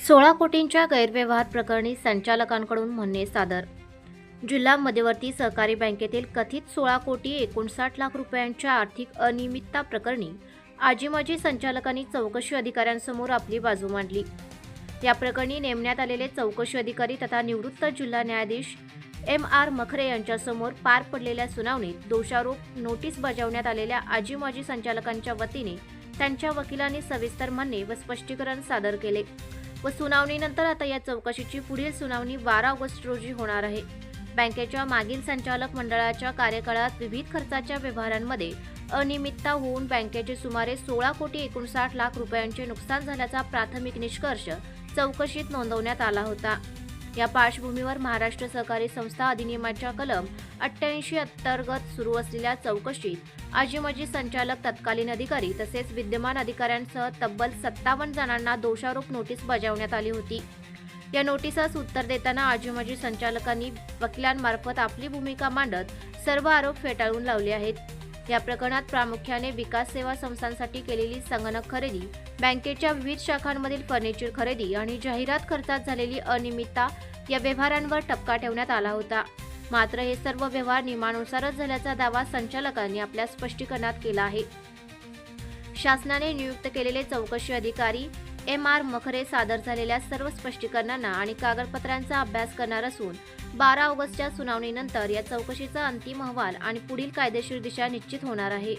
16 कोटींच्या गैरव्यवहार प्रकरणी संचालकांकडून म्हणणे सादर. जिल्हा मध्यवर्ती सहकारी बँकेतील कथित 16 कोटी 59 लाख रुपयांच्या आर्थिक अनियमितता प्रकरणी आजी-माजी संचालकांनी चौकशी अधिकाऱ्यांसमोर आपली बाजू मांडली. या प्रकरणी नेमण्यात आलेले चौकशी अधिकारी तथा निवृत्त जिल्हा न्यायाधीश M.R. मखरे यांच्यासमोर पार पडलेल्या सुनावणीत दोषारोप नोटीस बजावण्यात आलेल्या आजी-माजी संचालकांच्या वतीने त्यांच्या वकिलांनी सविस्तर म्हणणे व स्पष्टीकरण सादर केले व सुनावणीनंतर आता या चौकशीची पुढील सुनावणी 12 ऑगस्ट रोजी होणार आहे. बँकेच्या मागील संचालक मंडळाच्या कार्यकाळात विविध खर्चाच्या व्यवहारांमध्ये अनियमितता होऊन बँकेचे सुमारे 16 कोटी 59 लाख रुपयांचे नुकसान झाल्याचा प्राथमिक निष्कर्ष चौकशीत नोंदवण्यात आला होता. या पार्श्वभूमीवर महाराष्ट्र सहकारी संस्था अधिनियमाच्या कलम 88 अंतर्गत सुरू असलेल्या चौकशीत आजी-माजी संचालक, तत्कालीन अधिकारी तसेच विद्यमान अधिकाऱ्यांसह तब्बल 57 जणांना दोषारोप नोटीस बजावण्यात आली होती. या नोटीसास उत्तर देताना आजी-माजी संचालकांनी वकिलांमार्फत आपली भूमिका मांडत सर्व आरोप फेटाळून लावले आहेत. या प्रकरणात प्रामुख्याने विकास सेवा संस्थांसाठी केलेली संगणक खरेदी, बँकेच्या विविध शाखांमधील फर्निचर खरेदी आणि जाहिरात खर्चात झालेली अनियमितता या व्यवहारांवर ठपका ठेवण्यात आला होता. मात्र हे सर्व व्यवहार नियमानुसारच झाल्याचा दावा संचालकांनी आपल्या स्पष्टीकरणात केला आहे. शासनाने नियुक्त केलेले चौकशी अधिकारी M.R. मखरे सादर झालेल्या सर्व स्पष्टीकरणांना आणि कागदपत्रांचा अभ्यास करणार असून 12 ऑगस्टच्या सुनावणीनंतर या चौकशीचा अंतिम अहवाल आणि पुढील कायदेशीर दिशा निश्चित होणार आहे.